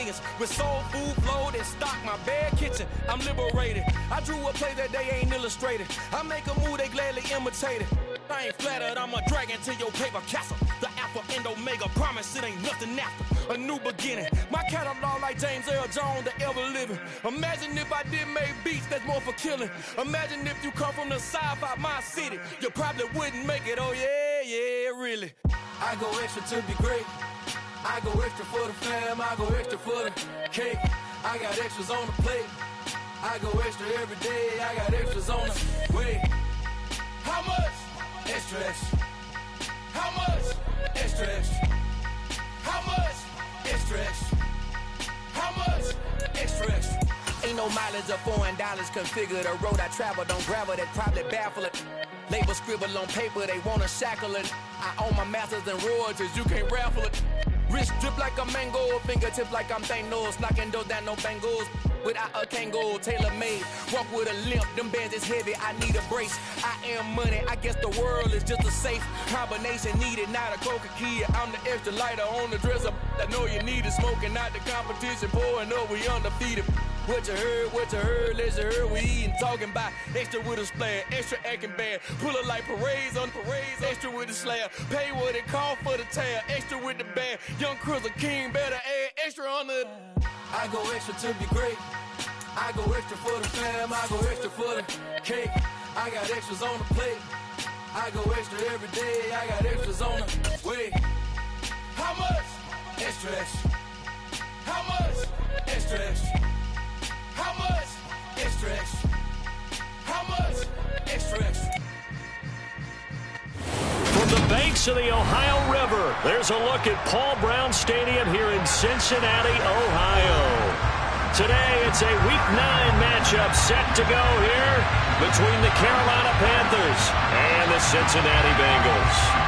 millions. With soul food flowed and stock my bad kitchen. I'm liberated. I drew a play that they ain't illustrated. I make a move, they gladly imitate it. I ain't flattered, I'm a dragon to your paper castle. The Alpha and Omega, promise it ain't nothing after. A new beginning. My catalog like James Earl Jones, the ever living. Imagine if I did make beats that's more for killing. Imagine if you come from the sci-fi, my city. You probably wouldn't make it, oh yeah, really. I go extra to be great. I go extra for the fam, I go extra for the cake. I got extras on the plate. I go extra every day, I got extras on the way. How much? Extra, extra. How much? Extra, extra. How much? Extra, extra. How much? Extra, extra. Ain't no mileage of $4 configure the road I travel. Don't gravel, that probably baffle it. Label scribble on paper, they wanna shackle it. I own my masters and royalties, you can't raffle it. Wrist drip like a mango, fingertips like I'm Thanos. Knocking those down, no bangles. Without a Kangol, tailor-made. Walk with a limp, them bands is heavy, I need a brace. I am money, I guess the world is just a safe combination needed, not a Coca-Cola. I'm the extra lighter on the dresser. I know you need it, smoking out the competition, pouring up, we undefeated. What you heard, let's heard, we eating, talking about extra with a splash, extra acting bad. Pull it like parades on parades, extra with the slab. Pay what it cost for the tab, extra with the bag. Young Cruiser King, better add extra on the. I go extra to be great. I go extra for the fam, I go extra for the cake. I got extras on the plate. I go extra every day, I got extras on the way. How much? Extra, extra. How much? Extra, extra. How much? Extra, extra. How much? Extra, extra. From the banks of the Ohio River, there's a look at Paul Brown Stadium here in Cincinnati, Ohio. Today, it's a Week 9 matchup set to go here between the Carolina Panthers and the Cincinnati Bengals.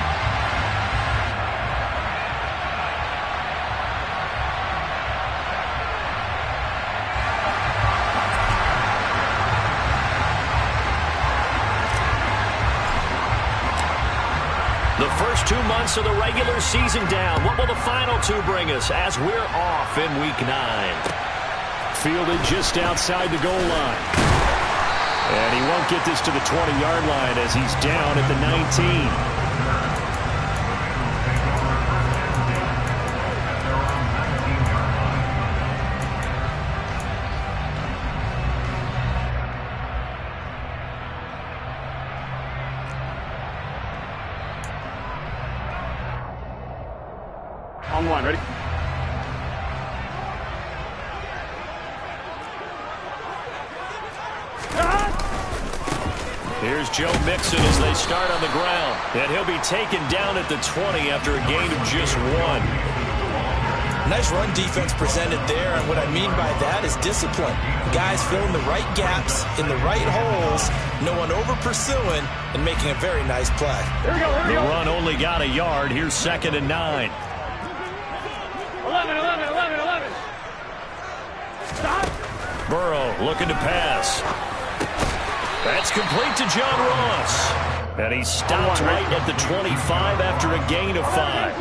The first 2 months of the regular season down. What will the final 2 bring us as we're off in Week 9? Fielded just outside the goal line. And he won't get this to the 20-yard line as he's down at the 19. On one, ready? Here's Joe Mixon as they start on the ground. And he'll be taken down at the 20 after a gain of just 1. Nice run defense presented there, and what I mean by that is discipline. Guys filling the right gaps in the right holes, no one over-pursuing, and making a very nice play. Here we go, here we go. The run only got a yard. Here's 2nd and 9. 11. Stop. Burrow looking to pass. That's complete to John Ross. And he stopped right at the 25 after a gain of 5.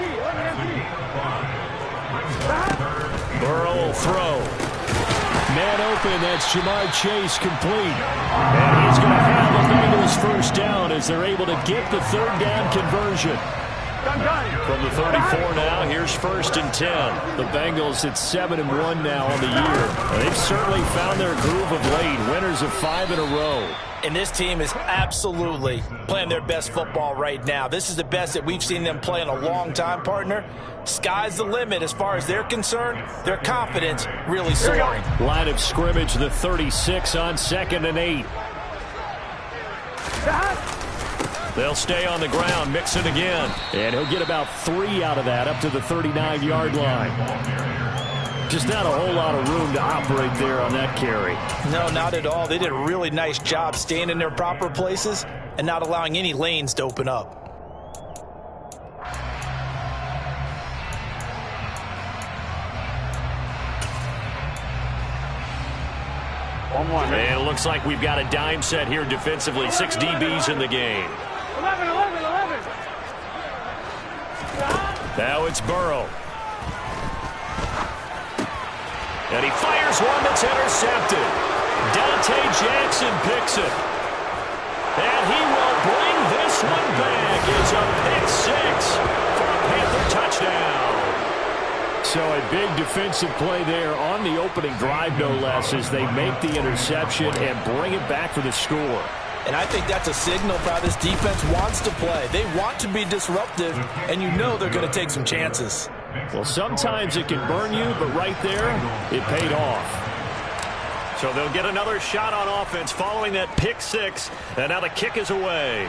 Burrow will throw. Man open, that's Jamar Chase complete. And he's going to have the Bengals first down as they're able to get the 3rd down conversion. From the 34 now, here's 1st and 10. The Bengals at 7-1 now on the year. They've certainly found their groove of late, winners of 5 in a row. And this team is absolutely playing their best football right now. This is the best that we've seen them play in a long time, partner. Sky's the limit as far as they're concerned. Their confidence really soaring. Line of scrimmage, the 36 on 2nd and 8. They'll stay on the ground, Mixon again. And he'll get about 3 out of that up to the 39-yard line. Just not a whole lot of room to operate there on that carry. No, not at all. They did a really nice job staying in their proper places and not allowing any lanes to open up. And it looks like we've got a dime set here defensively. 6 DBs in the game. 11. Now it's Burrow. And he fires one that's intercepted. Dante Jackson picks it. And he will bring this one back. It's a pick six for a Panther touchdown. So a big defensive play there on the opening drive, no less, as they make the interception and bring it back for the score. And I think that's a signal for how this defense wants to play. They want to be disruptive, and you know they're going to take some chances. Well, sometimes it can burn you, but right there, it paid off. So they'll get another shot on offense following that pick six, and now the kick is away.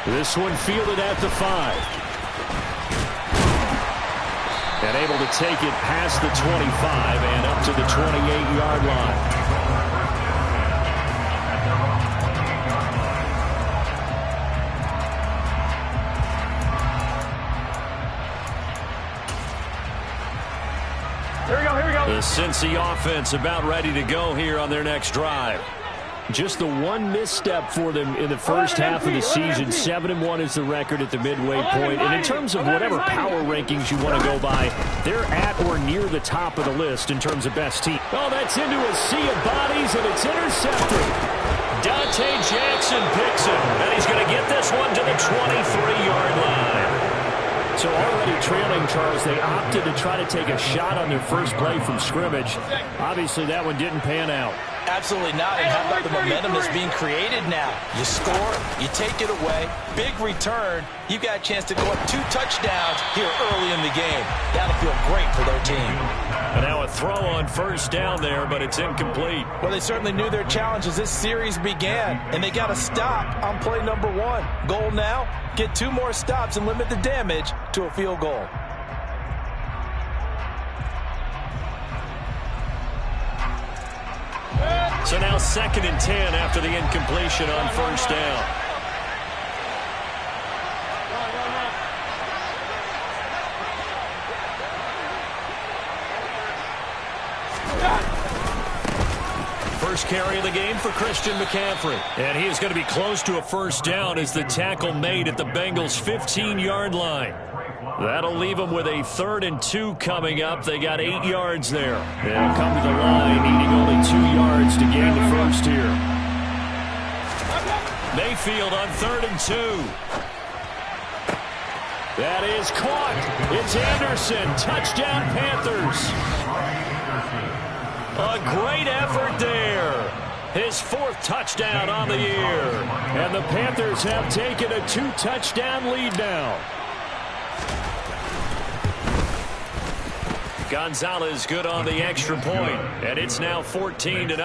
This one fielded at the 5. And able to take it past the 25 and up to the 28-yard line. Here we go, here we go. The Cincy offense about ready to go here on their next drive. Just the one misstep for them in the first half of the season. 7-1 is the record at the midway point. And in terms of whatever power rankings you want to go by, they're at or near the top of the list in terms of best team. Oh, that's into a sea of bodies, and it's intercepted. Dante Jackson picks it, and he's going to get this one to the 23-yard line. So already trailing, Charles, they opted to try to take a shot on their first play from scrimmage. Obviously, that one didn't pan out. Absolutely not. And how about the momentum that's being created now? You score, you take it away, big return. You've got a chance to go up 2 touchdowns here early in the game. That'll feel great for their team. And now a throw on first down there, but it's incomplete. Well, they certainly knew their challenge as this series began, and they got to stop on play number 1. Goal now, get 2 more stops and limit the damage to a field goal. So now 2nd and 10 after the incompletion on first down. First carry of the game for Christian McCaffrey. And he is going to be close to a first down as the tackle made at the Bengals' 15-yard line. That'll leave them with a 3rd and 2 coming up. They got 8 yards there. They'll come to the line, needing only 2 yards to gain the first here. Mayfield on 3rd and 2. That is caught. It's Anderson. Touchdown, Panthers. A great effort there. His 4th touchdown on the year. And the Panthers have taken a 2-touchdown lead now. Gonzalez good on the extra point, and it's now 14-0.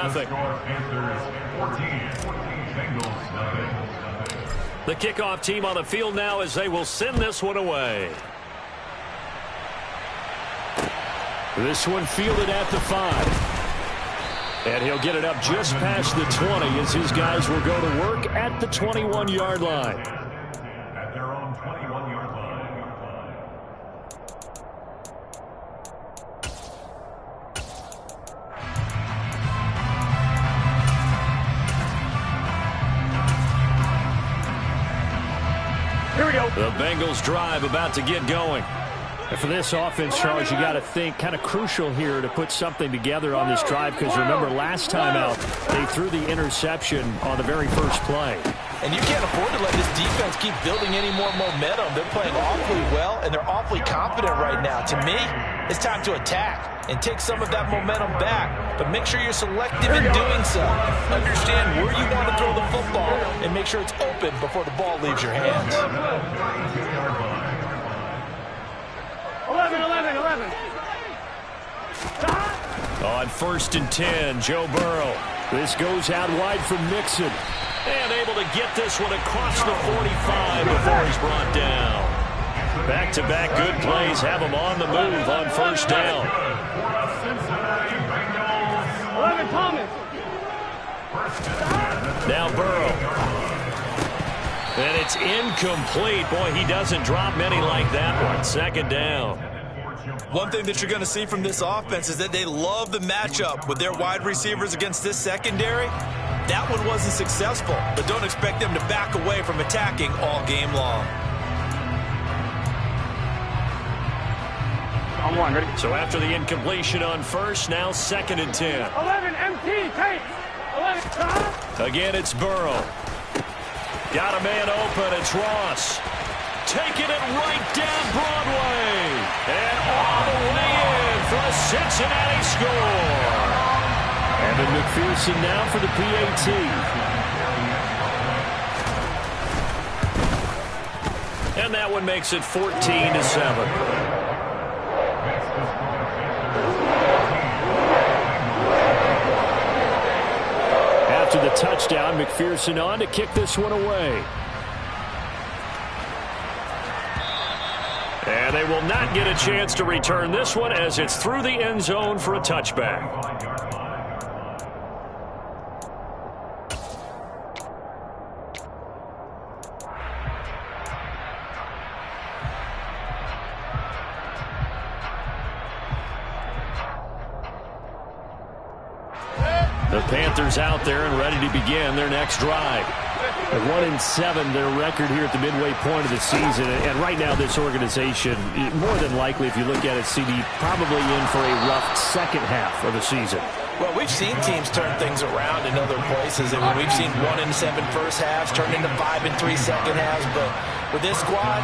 The kickoff team on the field now as they will send this one away. This one fielded at the 5. And he'll get it up just past the 20 as his guys will go to work at the 21-yard line. Here we go. The Bengals drive about to get going. And for this offense, Charles, you got to think kind of crucial here to put something together on this drive, because remember last time out they threw the interception on the very first play. And you can't afford to let this defense keep building any more momentum. They're playing awfully well, and they're awfully confident right now. To me, it's time to attack and take some of that momentum back. But make sure you're selective in doing so. Understand where you want to throw the football and make sure it's open before the ball leaves your hands. 11. On 1st and 10, Joe Burrow. This goes out wide from Mixon. And able to get this one across the 45 before he's brought down. Back-to-back good plays have him on the move on first down. 11, Thomas. Now Burrow. And it's incomplete. Boy, he doesn't drop many like that one. 2nd down. One thing that you're going to see from this offense is that they love the matchup with their wide receivers against this secondary. That one wasn't successful, but don't expect them to back away from attacking all game long. On one, ready? So after the incompletion on first, now 2nd and 10. 11, MT, take. 11, stop. Again, it's Burrow. Got a man open. It's Ross. Taking it right down Broadway. And all the way in for a Cincinnati score. Evan McPherson now for the PAT. And that one makes it 14-7. After the touchdown, McPherson on to kick this one away. And they will not get a chance to return this one as it's through the end zone for a touchback. The Panthers out there and ready to begin their next drive. At 1-7, their record here at the midway point of the season. And right now, this organization, more than likely, if you look at it, CD, probably in for a rough second half of the season. Well, we've seen teams turn things around in other places. I mean, we've seen 1-7 first halves turn into 5-3 second halves. But with this squad,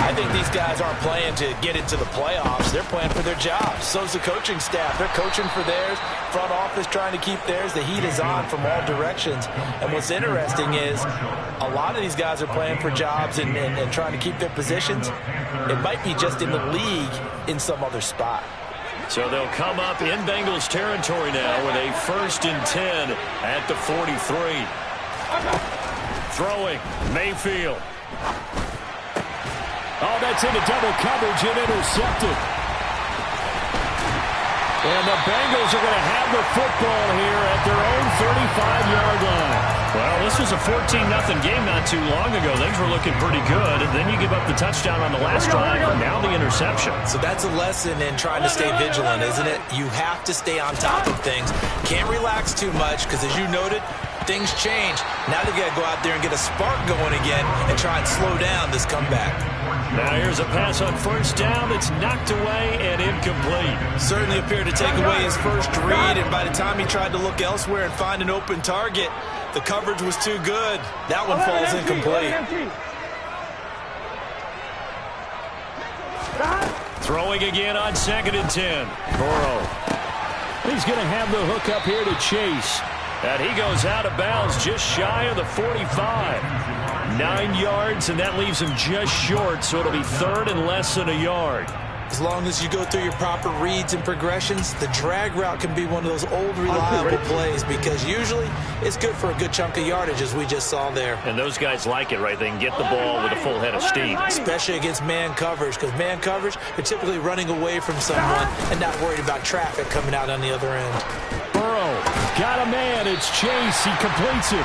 I think these guys aren't playing to get into the playoffs. They're playing for their jobs. So's the coaching staff. They're coaching for theirs. Front office trying to keep theirs. The heat is on from all directions. And what's interesting is a lot of these guys are playing for jobs and trying to keep their positions. It might be just in the league in some other spot. So they'll come up in Bengals territory now with a 1st and 10 at the 43. Throwing, Mayfield. Oh, that's into double coverage and intercepted. And the Bengals are going to have the football here at their own 35-yard line. Well, this was a 14-0 game not too long ago. Things were looking pretty good, and then you give up the touchdown on the last drive, and now the interception. So that's a lesson in trying to stay vigilant, isn't it? You have to stay on top of things. Can't relax too much because, as you noted, things change. Now they've got to go out there and get a spark going again and try and slow down this comeback. Now here's a pass on 1st down that's knocked away and incomplete. Certainly appeared to take away his first read, and by the time he tried to look elsewhere and find an open target, the coverage was too good. That one falls incomplete. Throwing again on 2nd and 10. Burrow. He's going to have the hook up here to Chase. And he goes out of bounds just shy of the 45. 9 yards, and that leaves him just short, so it'll be 3rd and less than a yard. As long as you go through your proper reads and progressions, the drag route can be one of those old reliable plays because usually it's good for a good chunk of yardage, as we just saw there. And those guys like it, right? They can get the ball with a full head of steam. Especially against man coverage, because man coverage, they're typically running away from someone and not worried about traffic coming out on the other end. Burrow got a man. It's Chase. He completes it.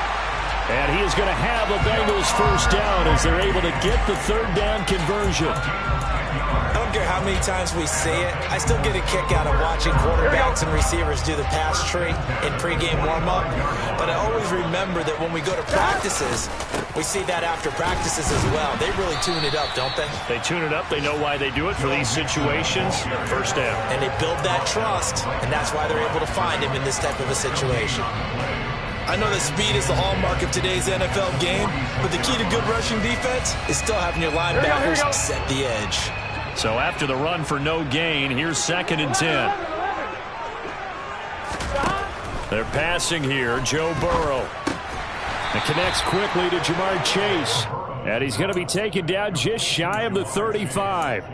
And he is going to have the Bengals 1st down as they're able to get the 3rd down conversion. I don't care how many times we say it, I still get a kick out of watching quarterbacks and receivers do the pass tree in pregame warm-up. But I always remember that when we go to practices, we see that after practices as well. They really tune it up, don't they? They tune it up. They know why they do it for these situations. 1st down. And they build that trust, and that's why they're able to find him in this type of a situation. I know that speed is the hallmark of today's NFL game, but the key to good rushing defense is still having your linebackers set the edge. So after the run for no gain, here's 2nd and 10. They're passing here, Joe Burrow. It connects quickly to Jamar Chase. And he's going to be taken down just shy of the 35.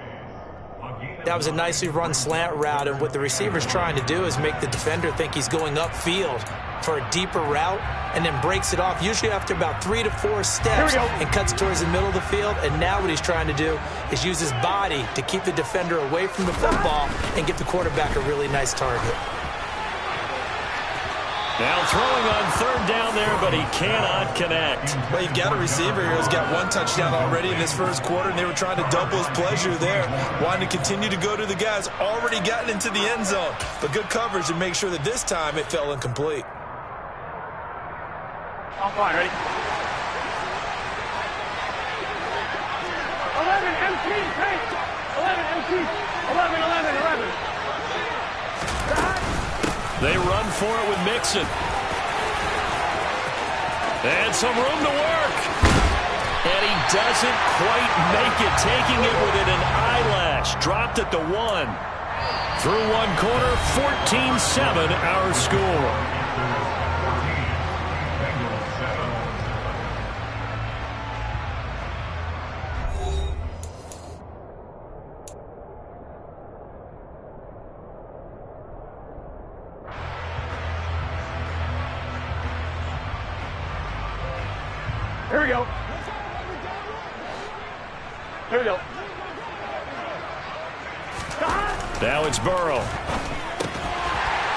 That was a nicely run slant route, and what the receiver's trying to do is make the defender think he's going upfield for a deeper route and then breaks it off, usually after about 3 to 4 steps, and cuts towards the middle of the field. And now what he's trying to do is use his body to keep the defender away from the football and give the quarterback a really nice target. Now throwing on 3rd down there, but he cannot connect. Well, you've got a receiver here who's got 1 touchdown already in this 1st quarter, and they were trying to double his pleasure there, wanting to continue to go to the guys already gotten into the end zone. But good coverage to make sure that this time it fell incomplete. I'm fine, ready? 11, MT, take. MT. 11, 11, 11. They run for it with Mixon. And some room to work. And he doesn't quite make it, taking it within an eyelash. Dropped at the 1. Through one quarter, 14-7 our score. Here we go. Here we go. Now it's Burrow.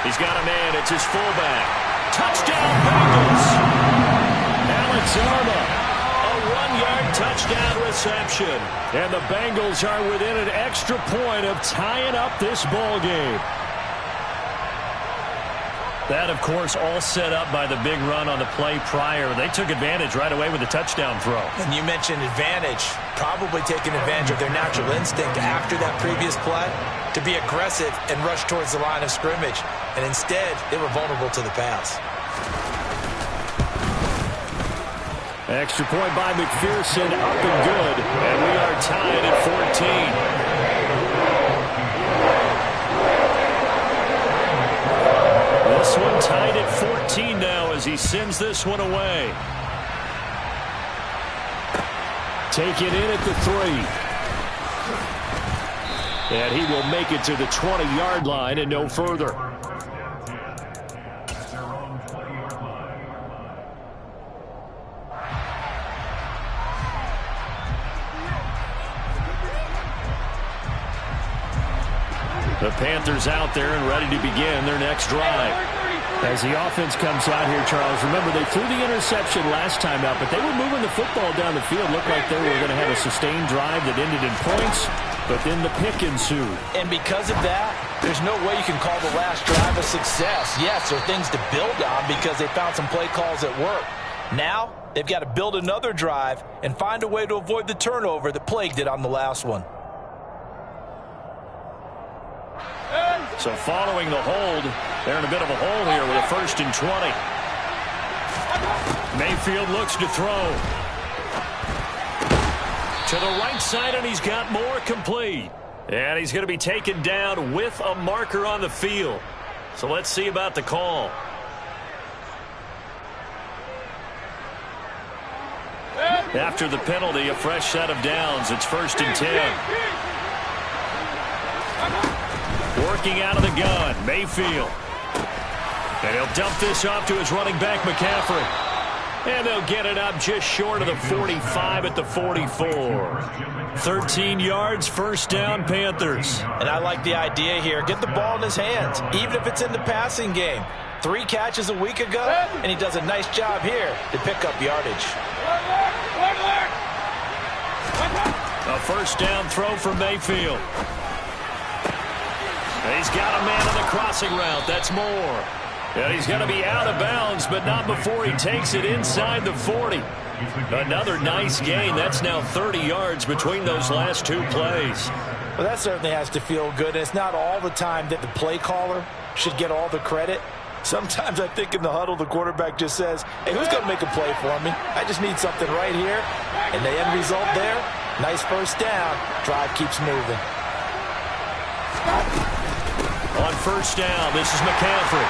He's got a man. It's his fullback. Touchdown, Bengals. Alex Arma. A 1-yard touchdown reception. And the Bengals are within an extra point of tying up this ball game. That, of course, all set up by the big run on the play prior. They took advantage right away with the touchdown throw. And you mentioned advantage. Probably taking advantage of their natural instinct after that previous play to be aggressive and rush towards the line of scrimmage. And instead, they were vulnerable to the pass. Extra point by McPherson, up and good. And we are tied at 14. This one tied at 14 now as he sends this one away. Take it in at the 3. And he will make it to the 20-yard line and no further. The Panthers out there and ready to begin their next drive. As the offense comes out here, Charles, remember they threw the interception last time out, but they were moving the football down the field. Looked like they were going to have a sustained drive that ended in points, but then the pick ensued. And because of that, there's no way you can call the last drive a success. Yes, there are things to build on because they found some play calls that work. Now, they've got to build another drive and find a way to avoid the turnover that plagued it on the last one. So following the hold, they're in a bit of a hole here with a 1st and 20. Mayfield looks to throw. To the right side, and he's got more, complete. And he's going to be taken down with a marker on the field. So let's see about the call. After the penalty, a fresh set of downs. It's 1st and 10. Working out of the gun, Mayfield. And he'll dump this off to his running back, McCaffrey. And they'll get it up just short of the 45 at the 44. 13 yards, 1st down, Panthers. And I like the idea here. Get the ball in his hands, even if it's in the passing game. 3 catches a week ago, and he does a nice job here to pick up yardage. A 1st down throw for Mayfield. And he's got a man on the crossing route. That's Moore. And he's going to be out of bounds, but not before he takes it inside the 40. Another nice gain. That's now 30 yards between those last 2 plays. Well, that certainly has to feel good. It's not all the time that the play caller should get all the credit. Sometimes I think in the huddle, the quarterback just says, hey, who's going to make a play for me? I just need something right here. And the end result there, nice 1st down. Drive keeps moving. On 1st down, this is McCaffrey.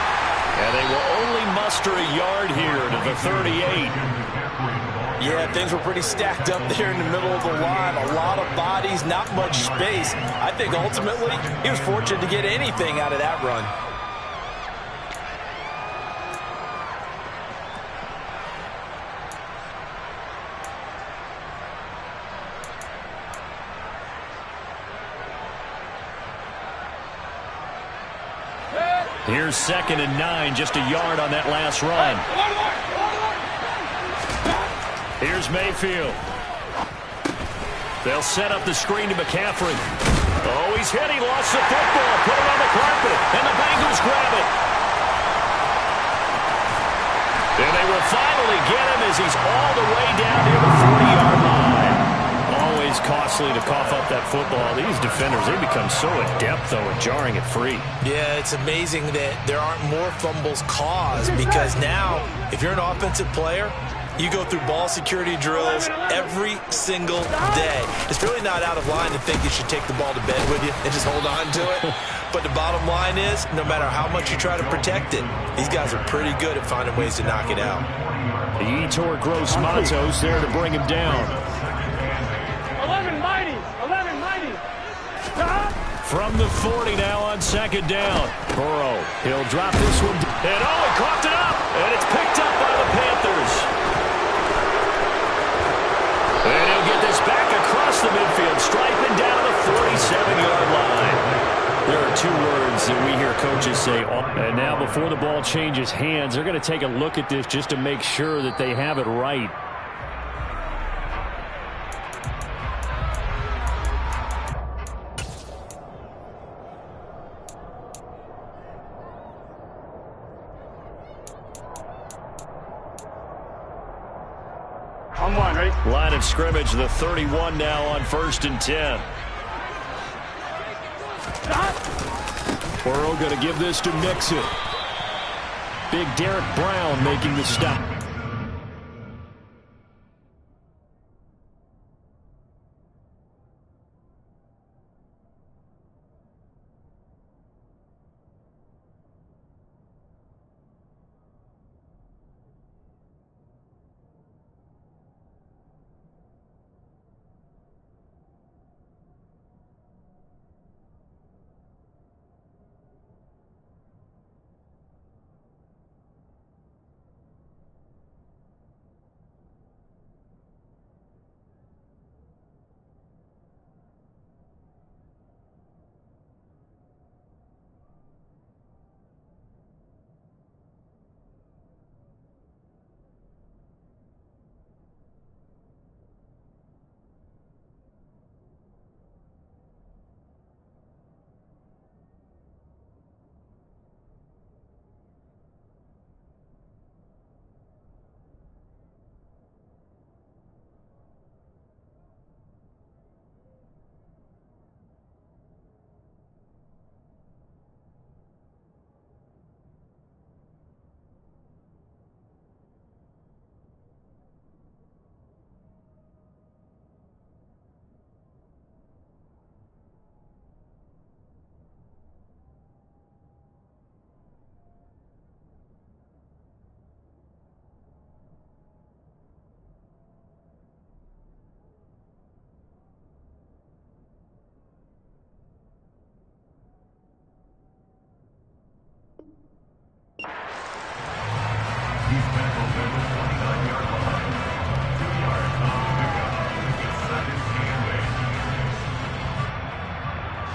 And they will only muster a yard here to the 38. Yeah, things were pretty stacked up there in the middle of the line. A lot of bodies, not much space. I think ultimately he was fortunate to get anything out of that run. Here's 2nd and 9, just a yard on that last run. Here's Mayfield. They'll set up the screen to McCaffrey. Oh, he's hit. He lost the football. Put it on the carpet, and the Bengals grab it. And they will finally get him as he's all the way down near the 40-yard line. Always costly to cough up that football. These defenders, they become so adept, though, at jarring it free. Yeah, it's amazing that there aren't more fumbles caused because now, if you're an offensive player, you go through ball security drills every single day. It's really not out of line to think you should take the ball to bed with you and just hold on to it. But the bottom line is, no matter how much you try to protect it, these guys are pretty good at finding ways to knock it out. The Yetur Gross-Matos there to bring him down. 11 mighties. 11 mighties. From the 40 now on second down. Burrow, he'll drop this one. And he coughed it up. And it's picked up by the Panthers. And he'll get this back across the midfield, striping down the 47-yard line. There are two words that we hear coaches say. And now before the ball changes hands, they're going to take a look at this just to make sure that they have it right. I'm one, ready? Line of scrimmage, the 31 now on 1st and 10. Burrow going to give this to Mixon. Big Derek Brown making the stop.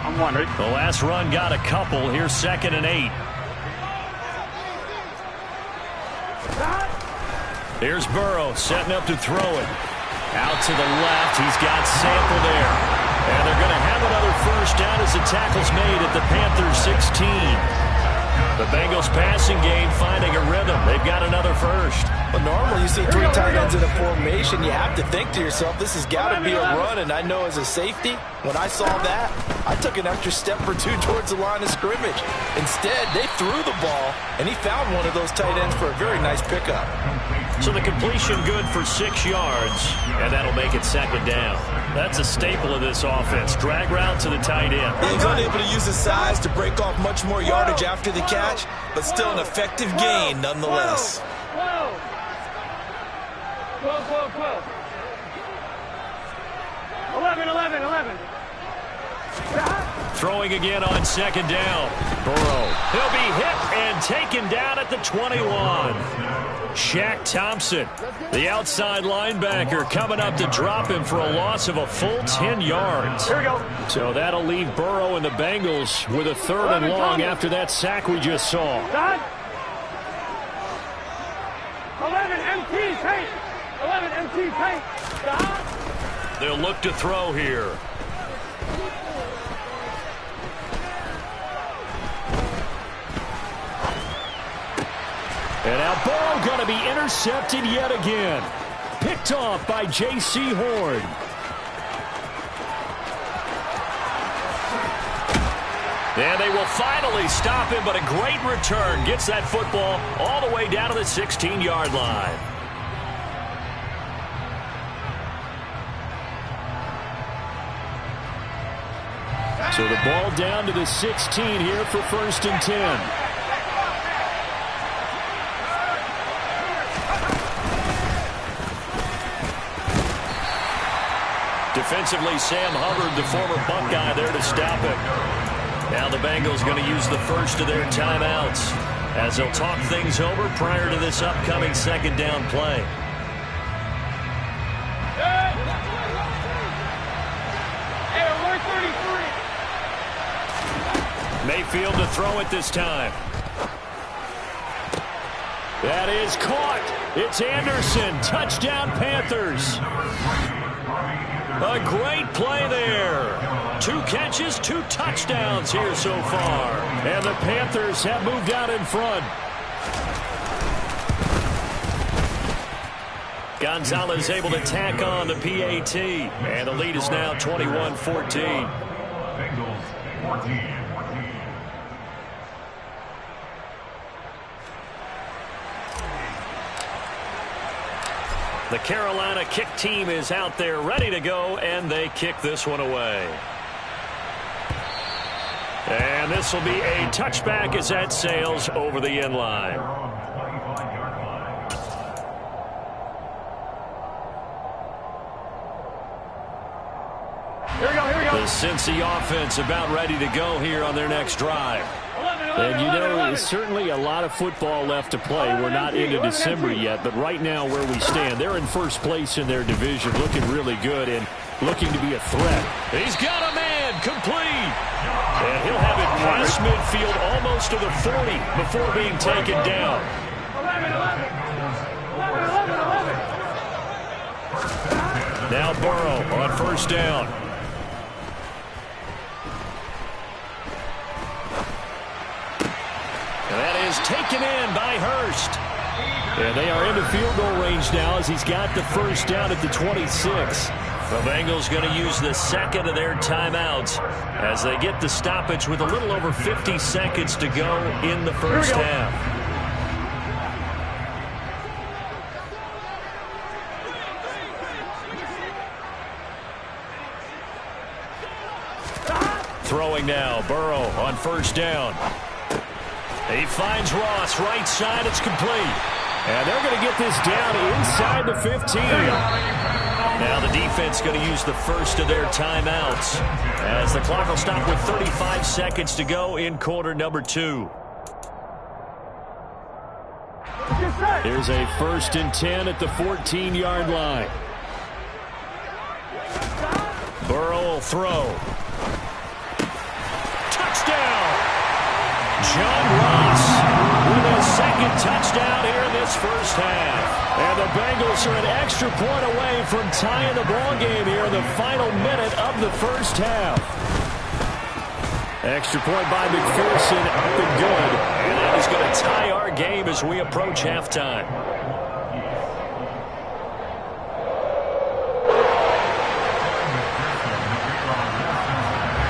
I'm one, ready? The last run got a couple. Here's 2nd and 8. Here's Burrow setting up to throw it. Out to the left. He's got Sample there. And they're going to have another first down as the tackle's made at the Panthers 16. The Bengals passing game finding a rhythm. They've got another first. Well, normally you see 3 tight ends in a formation. You have to think to yourself, this has got to be a run. And I know as a safety, when I saw that, I took an extra step or two towards the line of scrimmage. Instead, they threw the ball, and he found one of those tight ends for a very nice pickup. So the completion good for 6 yards, and that'll make it 2nd down. That's a staple of this offense. Drag route to the tight end. He was unable to use his size to break off much more yardage after the catch, but still an effective gain nonetheless. 12. 11. Throwing again on 2nd down. Burrow. He'll be hit and taken down at the 21. Shaq Thompson, the outside linebacker, coming up to drop him for a loss of a full 10 yards. Here we go. So that'll leave Burrow and the Bengals with a 3rd and long after that sack we just saw. 11 MT paint. 11 MT paint. They'll look to throw here. And now Burrow going to be intercepted yet again. Picked off by J.C. Horn. And they will finally stop him, but a great return. Gets that football all the way down to the 16-yard line. So the ball down to the 16 here for 1st and 10. Defensively, Sam Hubbard, the former Buckeye, there to stop it. Now the Bengals going to use the first of their timeouts as they'll talk things over prior to this upcoming 2nd down play. Mayfield to throw it this time. That is caught. It's Anderson. Touchdown, Panthers. A great play there. 2 catches, 2 touchdowns here so far. And the Panthers have moved out in front. Gonzalez able to tack on the PAT. And the lead is now 21-14. Bengals 14. The Carolina kick team is out there ready to go, and they kick this one away. And this will be a touchback as that sails over the end line. Here we go. The Cincy offense about ready to go here on their next drive. And you know, there's certainly a lot of football left to play. We're not into December yet, but right now where we stand, they're in first place in their division, looking really good and looking to be a threat. He's got a man, complete. And he'll have it past midfield almost to the 40 before being taken down. 11. Now Burrow on 1st down. That is taken in by Hurst. And they are into field goal range now as he's got the 1st down at the 26. The Bengals going to use the 2nd of their timeouts as they get the stoppage with a little over 50 seconds to go in the 1st half. Throwing now, Burrow on 1st down. He finds Ross, right side, it's complete. And they're going to get this down inside the 15. Now the defense going to use the 1st of their timeouts as the clock will stop with 35 seconds to go in quarter number 2. Here's a 1st and 10 at the 14-yard line. Burrow will throw. Touchdown! John Ross with a 2nd touchdown here in this 1st half. And the Bengals are an extra point away from tying the ball game here in the final minute of the 1st half. Extra point by McPherson, up and good. And that is going to tie our game as we approach halftime.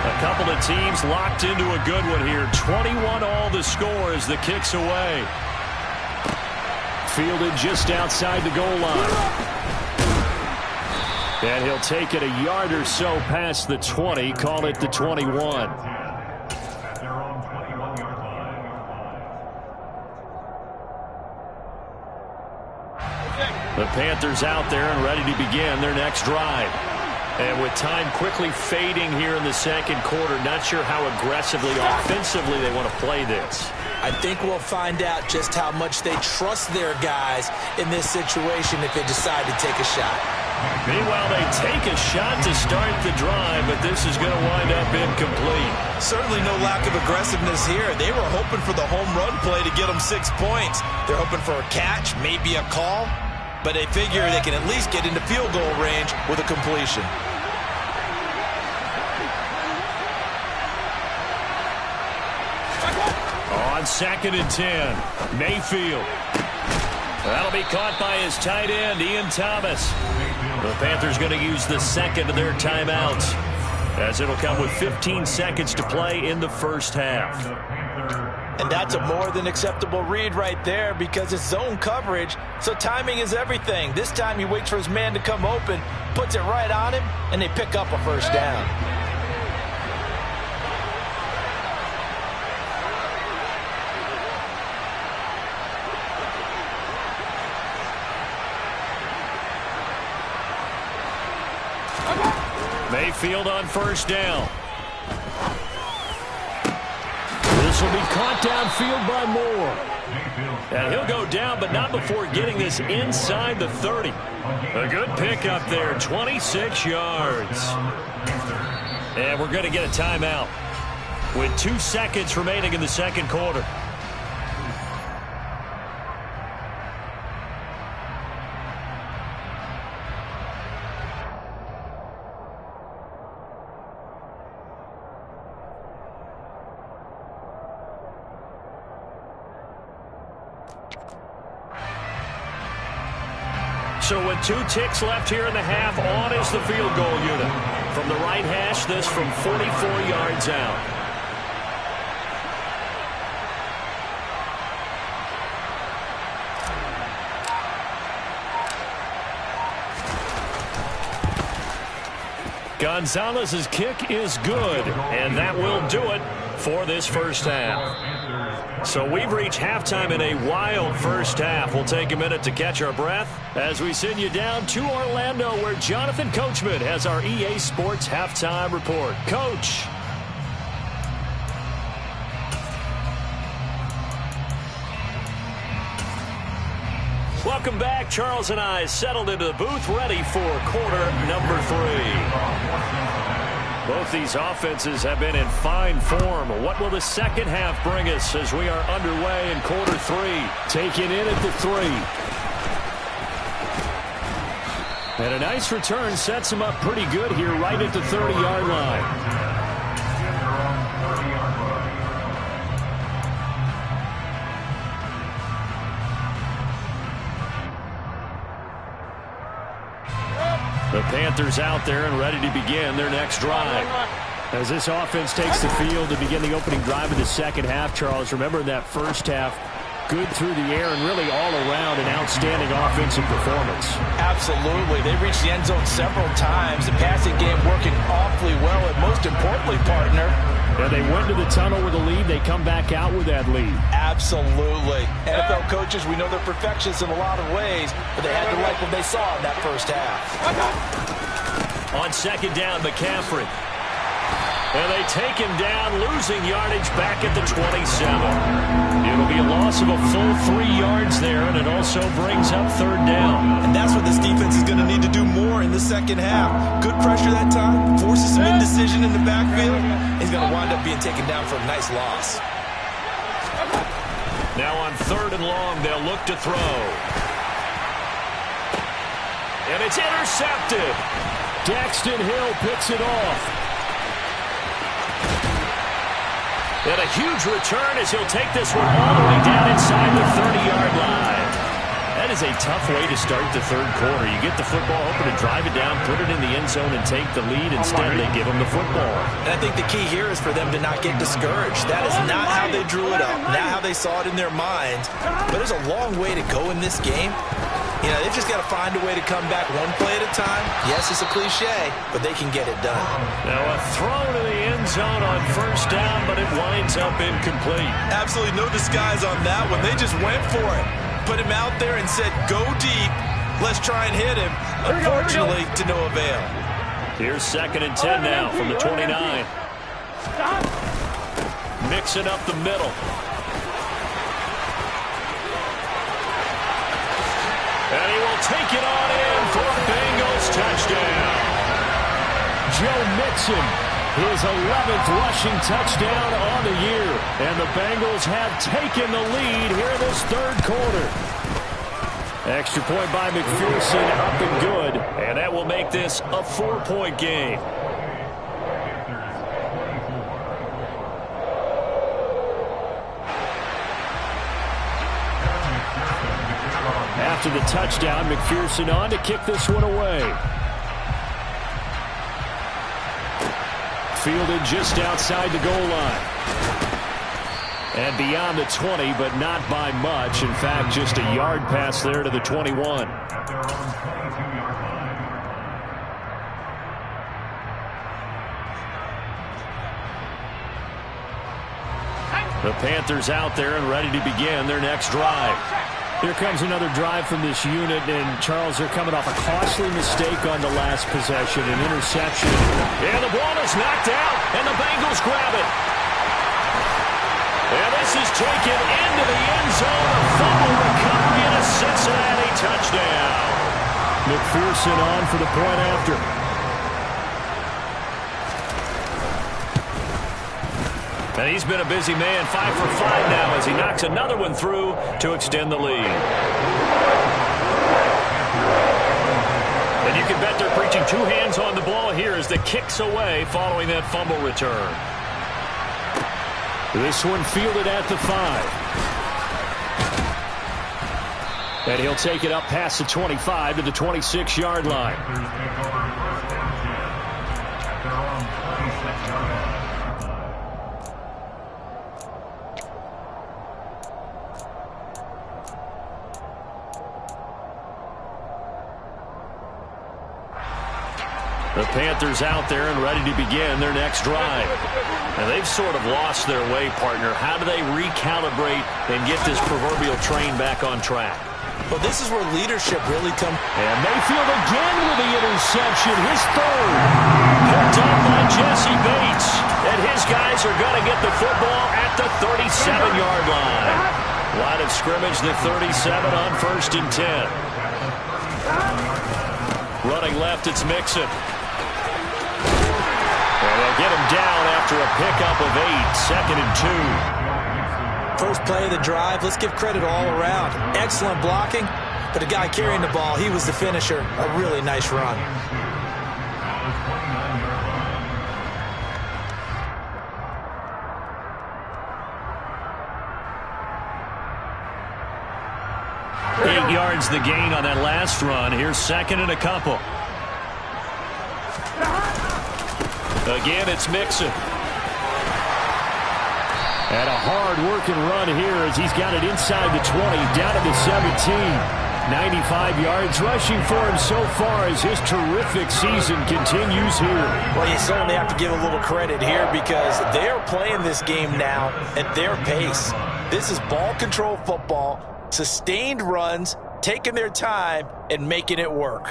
A couple of teams locked into a good one here. 21 all the score as the kick's away. Fielded just outside the goal line. And he'll take it a yard or so past the 20, call it the 21. The Panthers out there and ready to begin their next drive. And with time quickly fading here in the 2nd quarter, not sure how aggressively, offensively they want to play this. I think we'll find out just how much they trust their guys in this situation if they decide to take a shot. Meanwhile, they take a shot to start the drive, but this is going to wind up incomplete. Certainly no lack of aggressiveness here. They were hoping for the home run play to get them 6 points. They're hoping for a catch, maybe a call, but they figure they can at least get into field goal range with a completion. On 2nd and 10, Mayfield. That'll be caught by his tight end, Ian Thomas. The Panthers going to use the 2nd of their timeouts as it'll come with 15 seconds to play in the first half. And that's a more than acceptable read right there because it's zone coverage, so timing is everything. This time he waits for his man to come open, puts it right on him, and they pick up a first down. Mayfield on first down. This will be caught downfield by Moore. And he'll go down, but not before getting this inside the 30. A good pickup there, 26 yards. And we're going to get a timeout with 2 seconds remaining in the second quarter. So with 2 ticks left here in the half, on is the field goal unit. From the right hash, this from 44 yards out. Gonzalez's kick is good, and that will do it for this first half. So we've reached halftime in a wild first half. We'll take a minute to catch our breath as we send you down to Orlando, where Jonathan Coachman has our EA Sports halftime report. Coach. Welcome back. Charles and I settled into the booth, ready for quarter number 3. Both these offenses have been in fine form. What will the second half bring us as we are underway in quarter 3? Taken in at the 3. And a nice return sets him up pretty good here right at the 30-yard line. The Panthers out there and ready to begin their next drive. As this offense takes the field to begin the opening drive of the second half, Charles, remember in that first half, good through the air and really all around an outstanding offensive performance. Absolutely. They reached the end zone several times. The passing game working awfully well, and most importantly, partner, yeah, they went to the tunnel with a lead. They come back out with that lead. Absolutely. NFL coaches, we know they're perfectionists in a lot of ways, but they had to like what they saw in that first half. On second down, McCaffrey. And they take him down, losing yardage back at the 27. It'll be a loss of a full 3 yards there, and it also brings up third down. And that's what this defense is going to need to do more in the second half. Good pressure that time, forces some indecision in the backfield. He's going to wind up being taken down for a nice loss. Now on third and long, they'll look to throw. And it's intercepted. Daxton Hill picks it off. And a huge return as he'll take this one all the way down inside the 30-yard line. That is a tough way to start the third quarter. You get the football, hoping to drive it down, put it in the end zone, and take the lead. Instead, they give him the football. And I think the key here is for them to not get discouraged. That is not how they drew it up, not how they saw it in their minds. But there's a long way to go in this game. You know, they've just got to find a way to come back one play at a time. Yes, it's a cliche, but they can get it done. Now a throw to the end zone on first down, but it winds up incomplete. Absolutely no disguise on that one. They just went for it. Put him out there and said, go deep. Let's try and hit him. Unfortunately, to no avail. Here's second and 10 now from the 29. Mixing up the middle. And he will take it on in for a Bengals touchdown. Joe Mixon, his 11th rushing touchdown on the year. And the Bengals have taken the lead here in this third quarter. Extra point by McPherson, up and good. And that will make this a 4-point game. After the touchdown, McPherson on to kick this one away. fielded just outside the goal line. And beyond the 20, but not by much. In fact, just a yard pass there to the 21. At their own 22-yard line. The Panthers out there and ready to begin their next drive. Here comes another drive from this unit, and Charles, they're coming off a costly mistake on the last possession, an interception. And the ball is knocked out, and the Bengals grab it. And this is taken into the end zone. A fumble recovery and a Cincinnati touchdown. McPherson on for the point after. And he's been a busy man, 5 for 5 now as he knocks another one through to extend the lead. And you can bet they're preaching two hands on the ball here as the kick's away following that fumble return. This one fielded at the 5. And he'll take it up past the 25 to the 26-yard line. At their own 26-yard line. The Panthers out there and ready to begin their next drive. Now they've sort of lost their way, partner. How do they recalibrate and get this proverbial train back on track? Well, this is where leadership really comes. And Mayfield again with the interception, his third. Picked up by Jesse Bates. And his guys are going to get the football at the 37-yard line. Line of scrimmage, the 37 on 1st and 10. Running left, it's Mixon. And they'll get him down after a pickup of 8, 2nd and 2. First play of the drive, let's give credit all around. Excellent blocking, but the guy carrying the ball, he was the finisher. A really nice run. Eight yards the gain on that last run. Here's 2nd and a couple. Again, it's Mixon. And a hard-working run here as he's got it inside the 20, down to the 17. 95 yards rushing for him so far as his terrific season continues here. Well, you certainly have to give a little credit here because they're playing this game now at their pace. This is ball control football, sustained runs, taking their time, and making it work.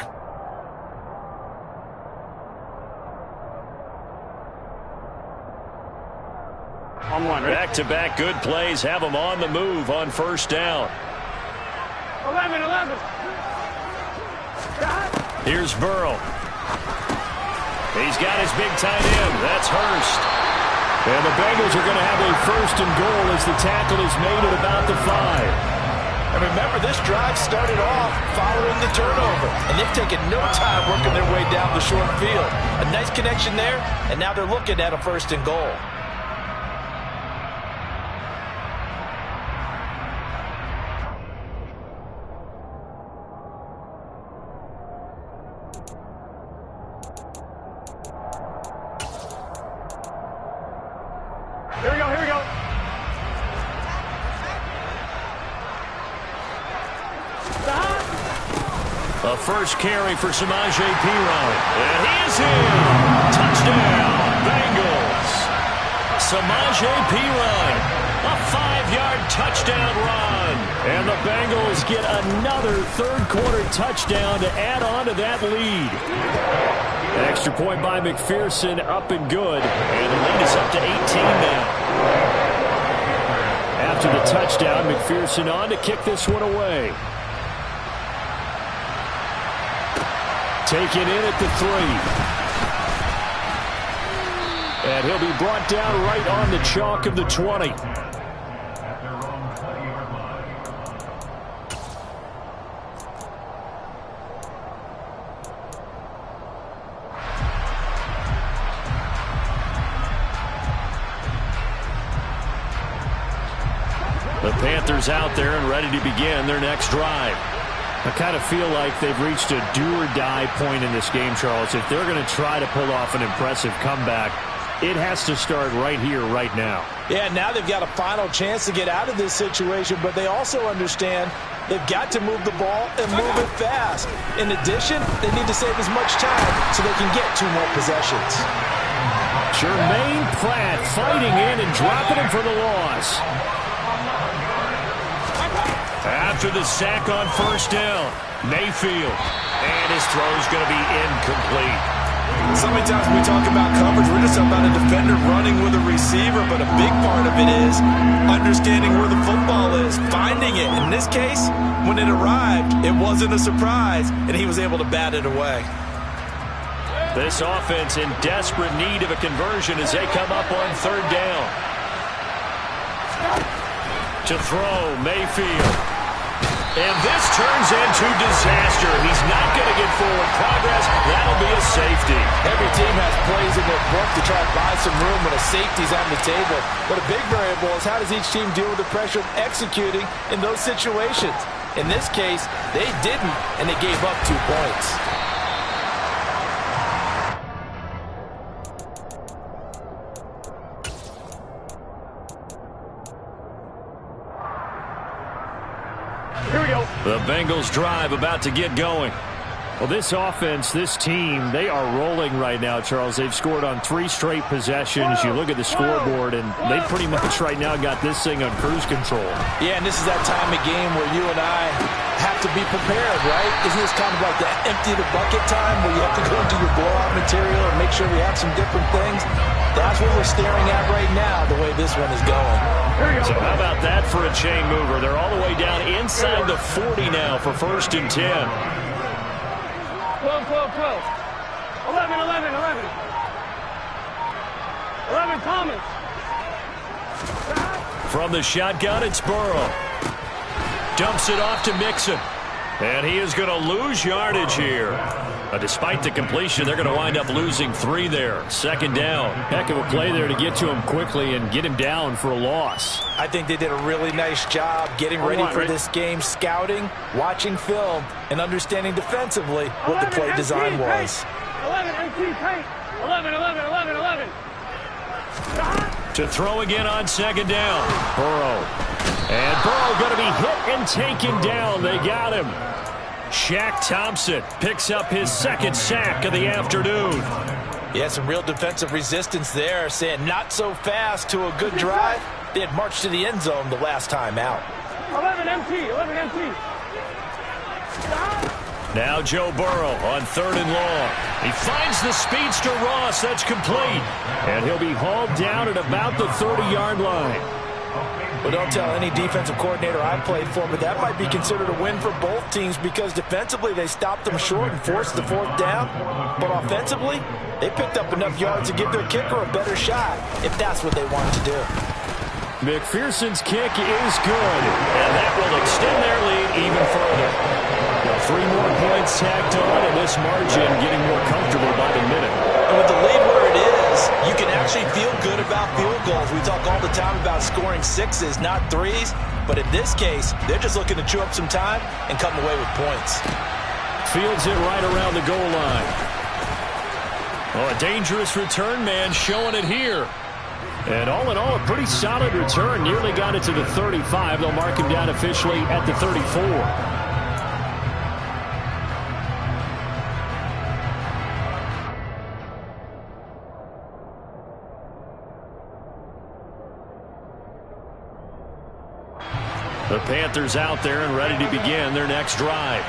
Back-to-back good plays have them on the move on 1st down. 11. Here's Burrow. He's got his big tight end. That's Hurst. And the Bengals are going to have a 1st and goal as the tackle is made at about the 5. And remember, this drive started off following the turnover, and they've taken no time working their way down the short field. A nice connection there, and now they're looking at a 1st and goal. Here we go. A first carry for Samaje Perine. And he is in. Touchdown, Bengals. Samaje Perine. A 5-yard touchdown run. And the Bengals get another third-quarter touchdown to add on to that lead. Extra point by McPherson, up and good. And the lead is up to 18 now. After the touchdown, McPherson on to kick this one away. Taken in at the 3. And he'll be brought down right on the chalk of the 20. At their own 20-yard line. The Panthers out there and ready to begin their next drive. I kind of feel like they've reached a do-or-die point in this game, Charles. If they're going to try to pull off an impressive comeback, It has to start right here, right now. Yeah, now they've got a final chance to get out of this situation, but they also understand they've got to move the ball and move it fast. In addition, they need to save as much time so they can get 2 more possessions. Jermaine Pratt fighting in and dropping him for the loss. After the sack on first down, Mayfield. And his throw's going to be incomplete. So many times when we talk about coverage, we're just about a defender running with a receiver, but a big part of it is understanding where the football is, finding it. In this case, when it arrived, it wasn't a surprise, and he was able to bat it away. This offense in desperate need of a conversion as they come up on third down. To throw, Mayfield. And this turns into disaster. He's not going to get forward progress. That'll be a safety. Every team has plays in their book to try to buy some room when a safety's on the table. But a big variable is how does each team deal with the pressure of executing in those situations. In this case, they didn't, and they gave up 2 points. Here we go. The Bengals drive about to get going. Well, this offense, this team, they are rolling right now, Charles. They've scored on 3 straight possessions. You look at the scoreboard, and they pretty much right now got this thing on cruise control. Yeah, and this is that time of game where you and I have to be prepared, right? Isn't this kind of like the empty the bucket time where you have to go into your blowout material and make sure we have some different things? That's what we're staring at right now, the way this one is going. So how about that for a chain mover? They're all the way down inside the 40 now for 1st and 10. 12, 12, 12. 11, 11, 11. 11, Thomas. From the shotgun, it's Burrow. Dumps it off to Mixon. And he is going to lose yardage here. Despite the completion, they're going to wind up losing 3 there. 2nd down. Heck of a play there to get to him quickly and get him down for a loss. I think they did a really nice job getting ready for this game, scouting, watching film, and understanding defensively what the play design was. 11, MT, paint. 11, 11, 11, 11. To throw again on 2nd down. Burrow. And Burrow going to be hit and taken down. They got him. Shaq Thompson picks up his 2nd sack of the afternoon. Yeah, some real defensive resistance there, saying not so fast to a good drive. They had marched to the end zone the last time out. 11 MT, 11 MT. Now Joe Burrow on 3rd and long. He finds the speedster Ross. That's complete. And he'll be hauled down at about the 30-yard line. Well, don't tell any defensive coordinator I played for, but that might be considered a win for both teams because defensively they stopped them short and forced the 4th down. But offensively, they picked up enough yards to give their kicker a better shot if that's what they wanted to do. McPherson's kick is good, and that will extend their lead even further. Now 3 more points tacked on, and this margin getting more comfortable by the minute. And with the lead where it is, you can actually feel good about field goals. We talk all the time about scoring 6s, not 3s. But in this case, they're just looking to chew up some time and come away with points. Fields it right around the goal line. Oh, a dangerous return man showing it here. And all in all, a pretty solid return. Nearly got it to the 35. They'll mark him down officially at the 34. The Panthers out there and ready to begin their next drive.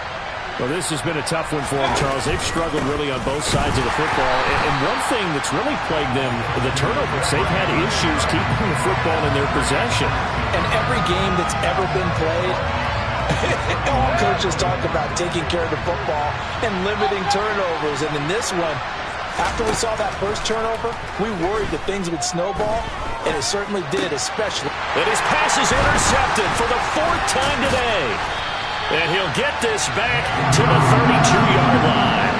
Well, this has been a tough one for them, Charles. They've struggled really on both sides of the football. And one thing that's really plagued them, the turnovers. They've had issues keeping the football in their possession. And every game that's ever been played, all coaches talk about taking care of the football and limiting turnovers. And in this one, after we saw that first turnover, we worried that things would snowball, and it certainly did, especially. And his pass is intercepted for the 4th time today. And he'll get this back to the 32-yard line.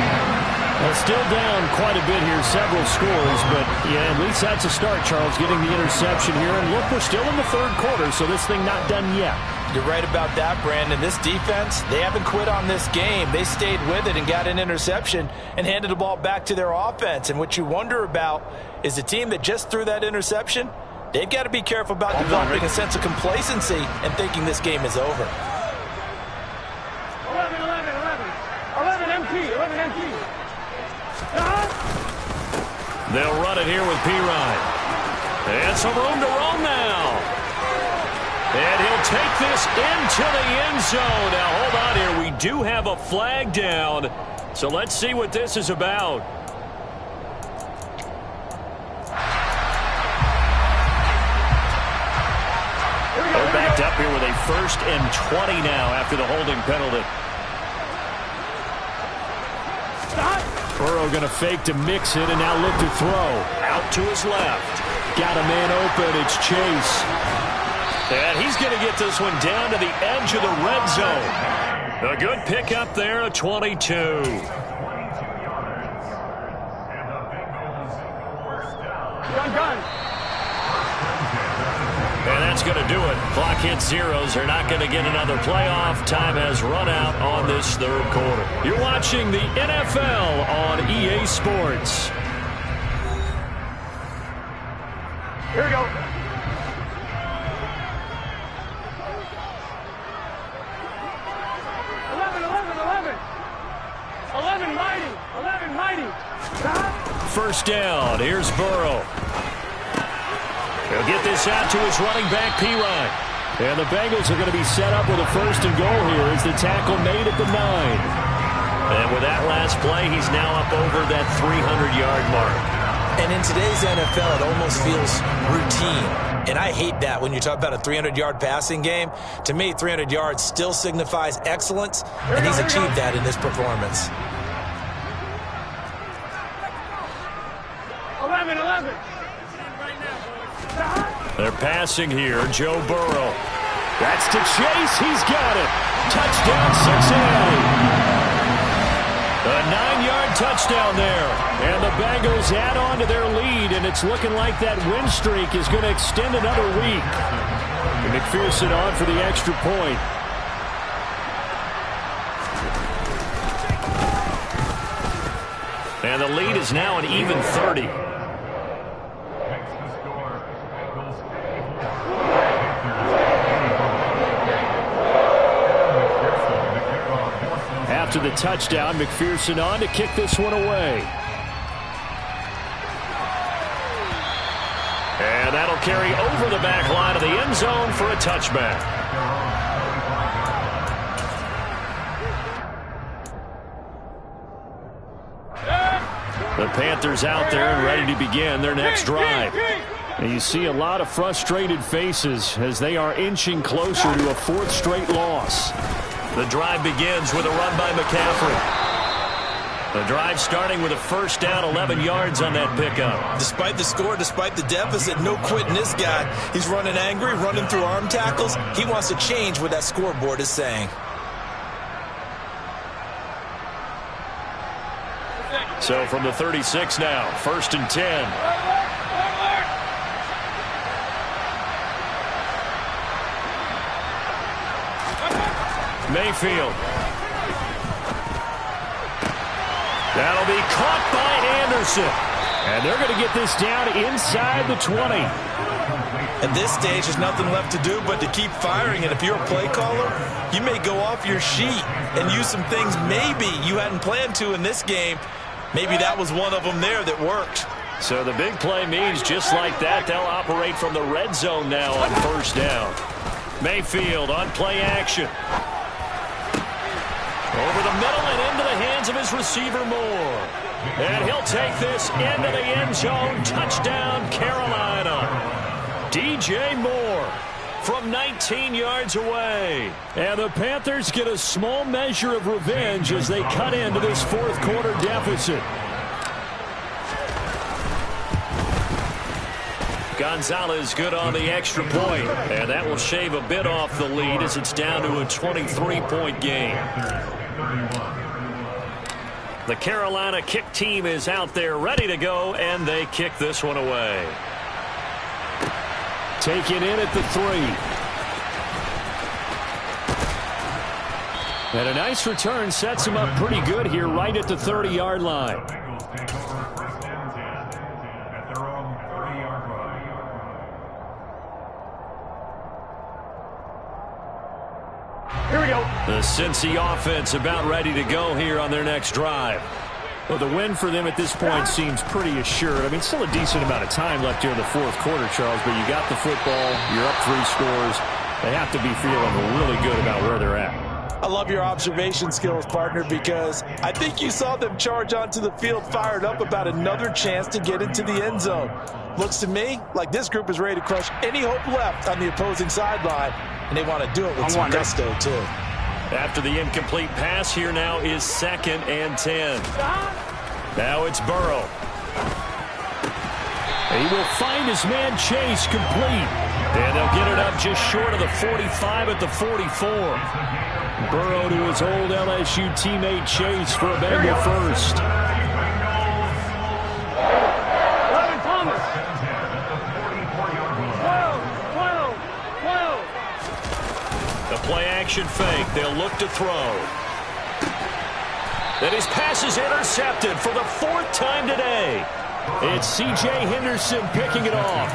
Well, still down quite a bit here, several scores, but yeah, at least that's a start, Charles, getting the interception here. And look, we're still in the 3rd quarter, so this thing not done yet. You're right about that, Brandon. This defense, they haven't quit on this game. They stayed with it and got an interception and handed the ball back to their offense. And what you wonder about is the team that just threw that interception, they've got to be careful about developing a sense of complacency and thinking this game is over. 11, 11, 11. 11 MT, 11 MT. They'll run it here with Pirine. And some room to roam now. And he'll take this into the end zone. Now, hold on here. We do have a flag down. So let's see what this is about. They're backed up here with a 1st and 20 now after the holding penalty. Burrow going to fake to mix it and now look to throw. Out to his left. Got a man open. It's Chase. And he's going to get this one down to the edge of the red zone. A good pickup there, a 22. And that's going to do it. Clock hits zeros. They're not going to get another playoff. Time has run out on this 3rd quarter. You're watching the NFL on EA Sports. Here we go. 11 mighty. 11 mighty. First down. Here's Burrow. He'll get this out to his running back, Pirine. And the Bengals are going to be set up with a 1st and goal here as the tackle made at the 9. And with that last play, he's now up over that 300-yard mark. And in today's NFL, it almost feels routine. And I hate that when you talk about a 300-yard passing game. To me, 300 yards still signifies excellence, and he's achieved that in this performance. 11, 11. They're passing here. Joe Burrow. That's to Chase. He's got it. Touchdown, Cincinnati. A 9-yard touchdown there. And the Bengals add on to their lead, and it's looking like that win streak is going to extend another week. And McPherson on for the extra point. And the lead is now an even 30. After the touchdown, McPherson on to kick this one away. And that'll carry over the back line of the end zone for a touchback. The Panthers out there and ready to begin their next drive. And you see a lot of frustrated faces as they are inching closer to a 4th straight loss. The drive begins with a run by McCaffrey. The drive starting with a 1st down, 11 yards on that pickup. Despite the score, despite the deficit, no quitting this guy. He's running angry, running through arm tackles. He wants to change what that scoreboard is saying. So from the 36 now, 1st and 10. Mayfield. That'll be caught by Anderson. And they're going to get this down inside the 20. At this stage, there's nothing left to do but to keep firing. And if you're a play caller, you may go off your sheet and use some things maybe you hadn't planned to in this game. Maybe that was one of them there that worked. So the big play means just like that, they'll operate from the red zone now on 1st down. Mayfield on play action. Over the middle and into the hands of his receiver, Moore. And he'll take this into the end zone. Touchdown, Carolina. DJ Moore from 19 yards away. And the Panthers get a small measure of revenge as they cut into this 4th quarter deficit. Gonzalez good on the extra point. And that will shave a bit off the lead as it's down to a 23-point game. The Carolina kick team is out there ready to go, and they kick this one away. Taken in at the 3. And a nice return sets him up pretty good here right at the 30-yard line. Bengals take over first and 10 at their own 30-yard line. Here we go. The Cincy offense about ready to go here on their next drive. Well, the win for them at this point seems pretty assured. I mean, still a decent amount of time left here in the fourth quarter, Charles, but you got the football, you're up 3 scores. They have to be feeling really good about where they're at. I love your observation skills, partner, because I think you saw them charge onto the field fired up about another chance to get into the end zone. Looks to me like this group is ready to crush any hope left on the opposing sideline, and they want to do it with some gusto, too. After the incomplete pass, here now is 2nd and 10. Now it's Burrow. He will find his man Chase complete. And they'll get it up just short of the 45 at the 44. Burrow to his old LSU teammate Chase for a Bengal first. 11 Thomas. 12. The play action fake. They'll look to throw. And his pass is intercepted for the 4th time today. It's C.J. Henderson picking it off.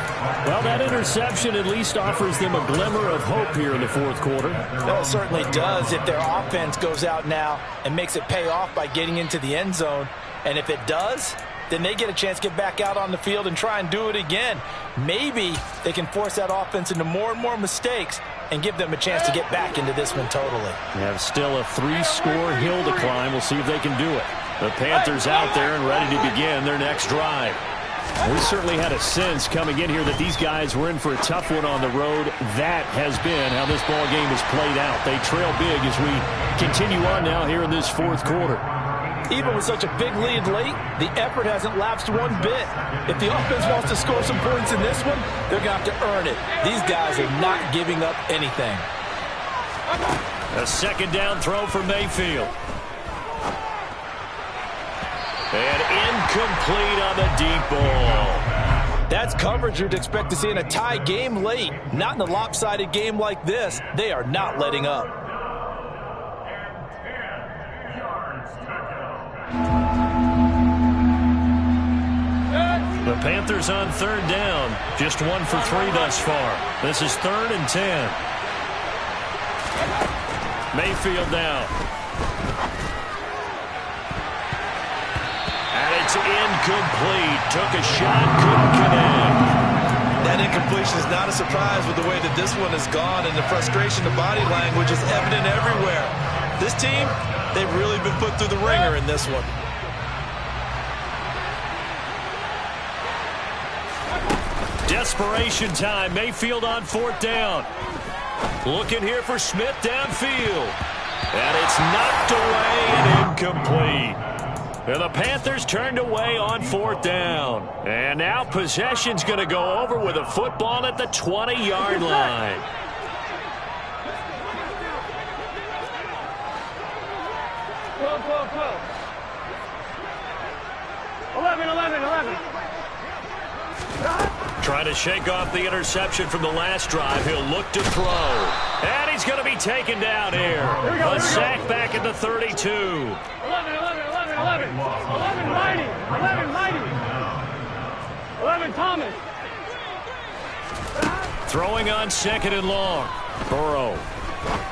Well, that interception at least offers them a glimmer of hope here in the fourth quarter. Well, it certainly does if their offense goes out now and makes it pay off by getting into the end zone. And if it does, then they get a chance to get back out on the field and try and do it again. Maybe they can force that offense into more and more mistakes and give them a chance to get back into this one totally. They have still a 3-score hill to climb. We'll see if they can do it. The Panthers out there and ready to begin their next drive. We certainly had a sense coming in here that these guys were in for a tough one on the road. That has been how this ball game has played out. They trail big as we continue on now here in this fourth quarter. Even with such a big lead late, the effort hasn't lapsed one bit. If the offense wants to score some points in this one, they're going to have to earn it. These guys are not giving up anything. A 2nd down throw for Mayfield. And incomplete on the deep ball. That's coverage you'd expect to see in a tie game late. Not in a lopsided game like this. They are not letting up. The Panthers on 3rd down. Just 1 for 3 thus far. This is 3rd and 10. Mayfield down. And it's incomplete. Took a shot, couldn't connect. That incompletion is not a surprise with the way that this one has gone, and the frustration, the body language is evident everywhere. This team, they've really been put through the ringer in this one. Desperation time. Mayfield on 4th down. Looking here for Smith downfield. And it's knocked away and incomplete. And the Panthers turned away on 4th down. And now possession's going to go over with a football at the 20-yard line. Twelve. 11. Trying to shake off the interception from the last drive. He'll look to throw. And he's going to be taken down here. A sack back at the 32. 11 Mighty. 11 Thomas. Throwing on 2nd and long. Burrow.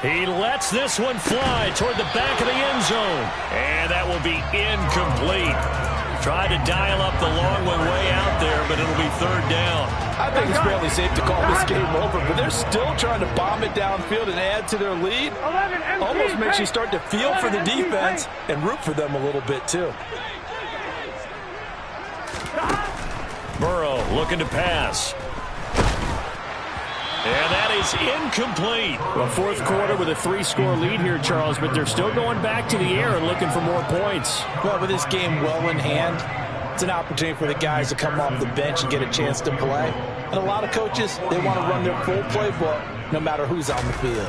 He lets this one fly toward the back of the end zone. And that will be incomplete. Tried to dial up the long one way out there, but it'll be 3rd down. I think it's fairly safe to call this game over, but they're still trying to bomb it downfield and add to their lead. Almost makes you start to feel for the defense and root for them a little bit, too. Burrow looking to pass. And that is incomplete. Well, fourth quarter with a 3-score lead here, Charles, but they're still going back to the air and looking for more points. Well, with this game well in hand, it's an opportunity for the guys to come off the bench and get a chance to play. And a lot of coaches, they want to run their full playbook no matter who's on the field.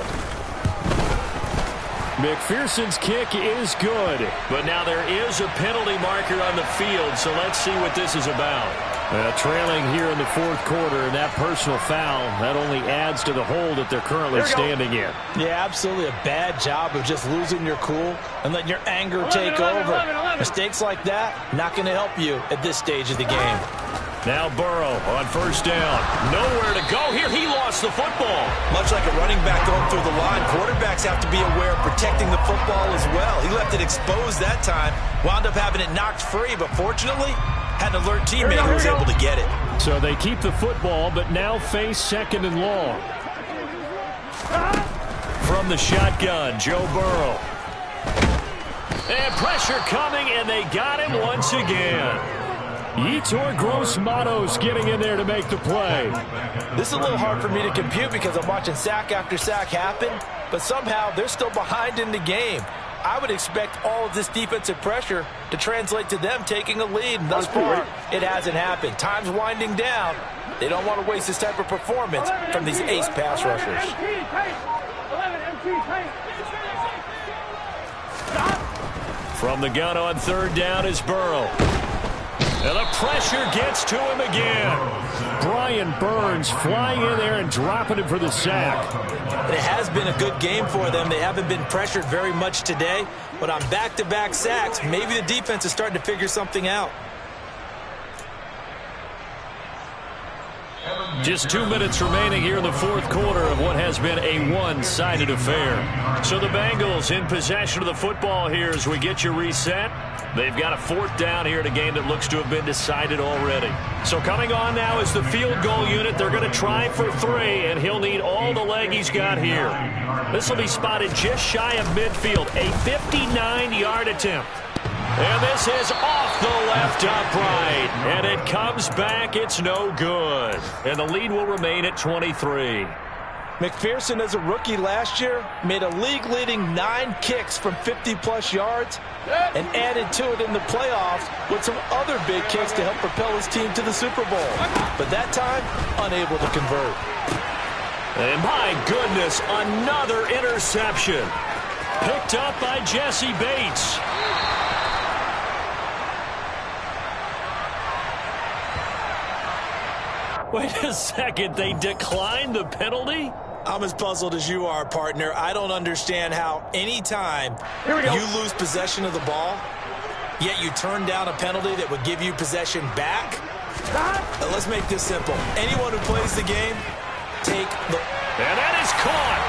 McPherson's kick is good, but now there is a penalty marker on the field, so let's see what this is about. Trailing here in the fourth quarter, and that personal foul, that only adds to the hole that they're currently standing in. Yeah, absolutely a bad job of just losing your cool and letting your anger take over. Mistakes like that, not going to help you at this stage of the game. Now Burrow on first down. Nowhere to go here. He lost the football. Much like a running back going through the line, quarterbacks have to be aware of protecting the football as well. He left it exposed that time, wound up having it knocked free, but fortunately, had an alert teammate who was able to get it. So they keep the football, but now face second and long. From the shotgun, Joe Burrow. And pressure coming, and they got him once again. Yetur Gross-Matos getting in there to make the play. This is a little hard for me to compute because I'm watching sack after sack happen, but somehow they're still behind in the game. I would expect all of this defensive pressure to translate to them taking a lead. And thus far, it hasn't happened. Time's winding down. They don't want to waste this type of performance from these ace pass rushers. From the gun on third down is Burrow. And the pressure gets to him again. Brian Burns flying in there and dropping him for the sack. It has been a good game for them. They haven't been pressured very much today. But on back-to-back sacks, maybe the defense is starting to figure something out. Just 2 minutes remaining here in the fourth quarter of what has been a one-sided affair. So the Bengals in possession of the football here as we get you reset. They've got a fourth down here in a game that looks to have been decided already. So coming on now is the field goal unit. They're going to try for 3, and he'll need all the leg he's got here. This will be spotted just shy of midfield, a 59-yard attempt. And this is off the left upright, and it comes back. It's no good. And the lead will remain at 23. McPherson, as a rookie last year, made a league-leading 9 kicks from 50-plus yards and added to it in the playoffs with some other big kicks to help propel his team to the Super Bowl. But that time, unable to convert. And my goodness, another interception. Picked up by Jesse Bates. Wait a second, they declined the penalty? I'm as puzzled as you are, partner. I don't understand how any time you lose possession of the ball, yet you turn down a penalty that would give you possession back. Let's make this simple. Anyone who plays the game, take the... And that is caught.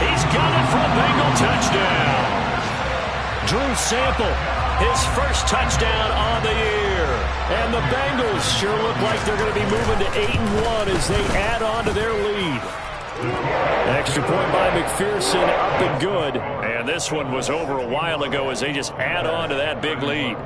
He's got it for a Bengal touchdown. Drew Sample, his first touchdown on the year. And the Bengals sure look like they're going to be moving to 8-1 as they add on to their lead. Extra point by McPherson, up and good. And this one was over a while ago as they just add on to that big lead.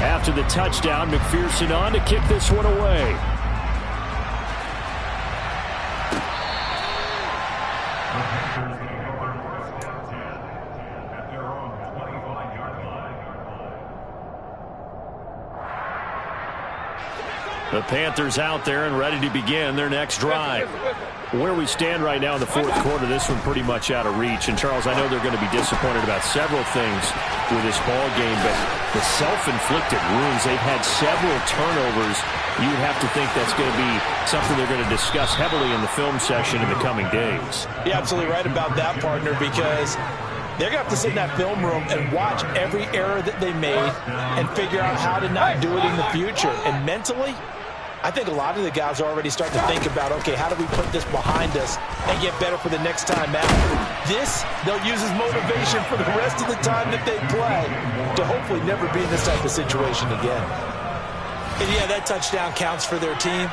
After the touchdown, McPherson on to kick this one away. The Panthers out there and ready to begin their next drive. Where we stand right now in the fourth quarter, this one pretty much out of reach. And, Charles, I know they're going to be disappointed about several things with this ball game, but the self-inflicted wounds, they've had several turnovers. You would have to think that's going to be something they're going to discuss heavily in the film session in the coming days. You're absolutely right about that, partner, because they're going to have to sit in that film room and watch every error that they made and figure out how to not do it in the future. And mentally, I think a lot of the guys are already starting to think about, okay, how do we put this behind us and get better for the next time out? This, they'll use as motivation for the rest of the time that they play to hopefully never be in this type of situation again. And yeah, that touchdown counts for their team,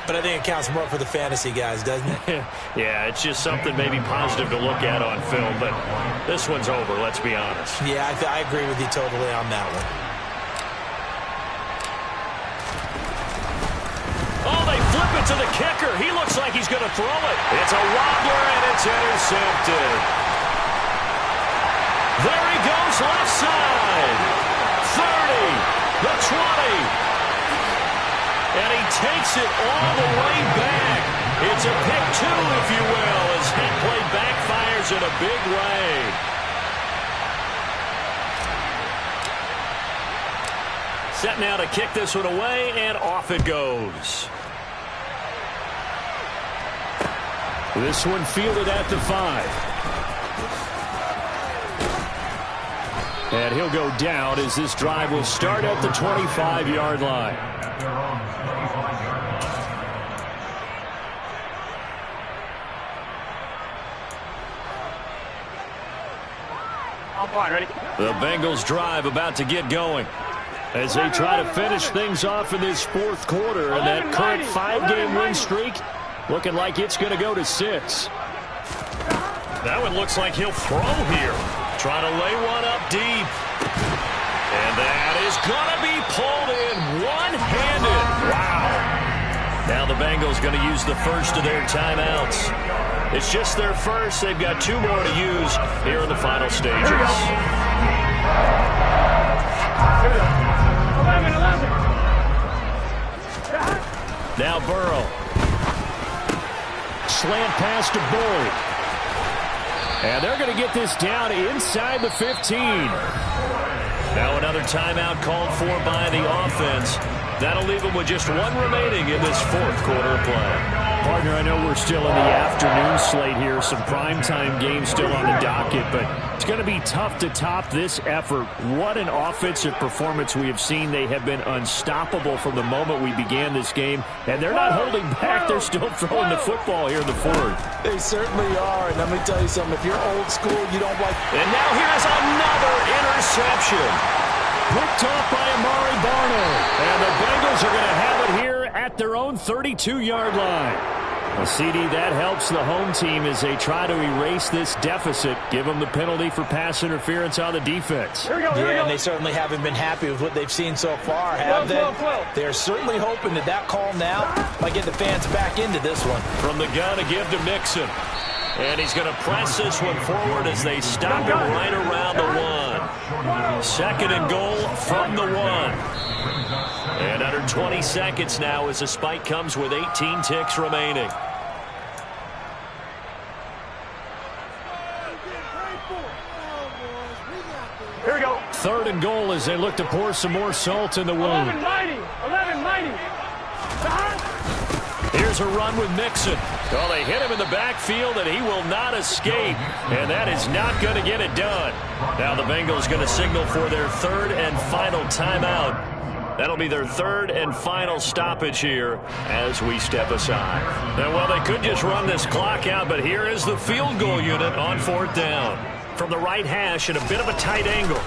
but I think it counts more for the fantasy guys, doesn't it? Yeah, it's just something maybe positive to look at on film, but this one's over, let's be honest. Yeah, I agree with you totally on that one. Oh, they flip it to the kicker. He looks like he's going to throw it. It's a wobbler, and it's intercepted. There he goes, left side. 30, the 20. And he takes it all the way back. It's a pick 2, if you will, as that play backfires in a big way. Set now to kick this one away, and off it goes. This one fielded at the 5. And he'll go down as this drive will start at the 25-yard line. Ready? The Bengals drive about to get going as they try to finish things off in this fourth quarter. And that current 5-game win streak looking like it's going to go to 6. That one looks like he'll throw here. Trying to lay one up deep. And that is going to be pulled in one-handed. Wow. Now the Bengals going to use the first of their timeouts. It's just their first. They've got 2 more to use here in the final stages. 11. Now Burrow. Slant pass to Boyd. And they're going to get this down inside the 15. Now another timeout called for by the offense. That'll leave them with just 1 remaining in this fourth quarter of play. Partner, I know we're still in the afternoon slate here. Some primetime games still on the docket, but it's going to be tough to top this effort. What an offensive performance we have seen. They have been unstoppable from the moment we began this game, and they're not holding back. They're still throwing the football here in the fourth. They certainly are, and let me tell you something. If you're old school, you don't like... And now here's another interception. Picked off by Amari Barno. And the Bengals are going to have it here at their own 32-yard line. Well, CD, that helps the home team as they try to erase this deficit. Give them the penalty for pass interference on the defense. And they certainly haven't been happy with what they've seen so far, have they? They're certainly hoping that call now might get the fans back into this one. From the gun to give to Mixon. And he's going to press this one forward as they stop him right around the 1. Second and goal from the 1. And under 20 seconds now as the spike comes with 18 ticks remaining. Here we go. Third and goal as they look to pour some more salt in the wound. 11 mighty. Here's a run with Mixon. Well, they hit him in the backfield, and he will not escape. And that is not going to get it done. Now the Bengals going to signal for their third and final timeout. That'll be their third and final stoppage here as we step aside. And, well, they could just run this clock out, but here is the field goal unit on 4th down. From the right hash at a bit of a tight angle.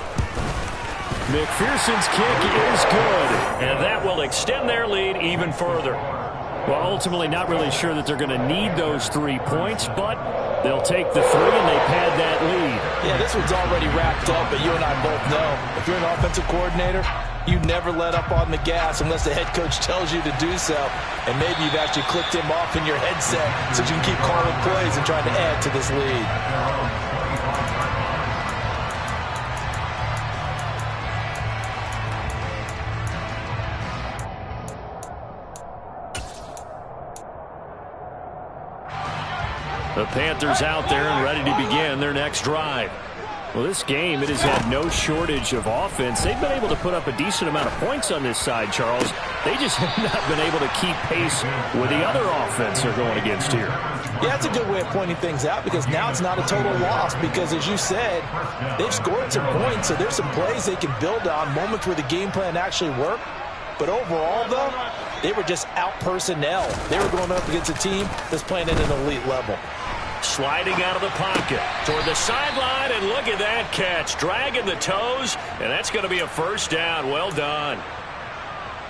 McPherson's kick is good, and that will extend their lead even further. Well, ultimately not really sure that they're going to need those 3 points, but they'll take the 3 and they pad that lead. Yeah, this one's already wrapped up, but you and I both know if you're an offensive coordinator, you never let up on the gas unless the head coach tells you to do so. And maybe you've actually clicked him off in your headset so you can keep calling plays and trying to add to this lead. The Panthers out there and ready to begin their next drive. Well, this game, it has had no shortage of offense. They've been able to put up a decent amount of points on this side, Charles. They just have not been able to keep pace with the other offense they're going against here. Yeah, that's a good way of pointing things out because now it's not a total loss because, as you said, they've scored some points, so there's some plays they can build on, moments where the game plan actually worked. But overall, though, they were just out personnel. They were going up against a team that's playing at an elite level. Sliding out of the pocket toward the sideline, and look at that catch. Dragging the toes, and that's going to be a first down. Well done.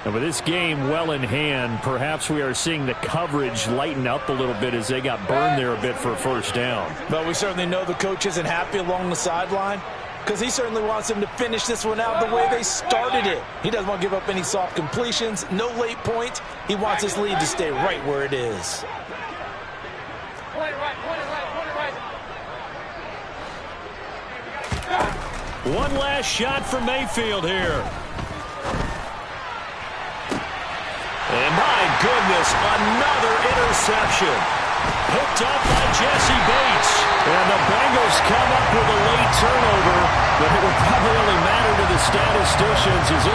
And with this game well in hand, perhaps we are seeing the coverage lighten up a little bit as they got burned there a bit for a first down. But we certainly know the coach isn't happy along the sideline because he certainly wants them to finish this one out the way they started it. He doesn't want to give up any soft completions, no late points. He wants his lead to stay right where it is. One last shot for Mayfield here. And my goodness, another interception. Picked up by Jesse Bates. And the Bengals come up with a late turnover, but it will probably only matter to the statisticians as this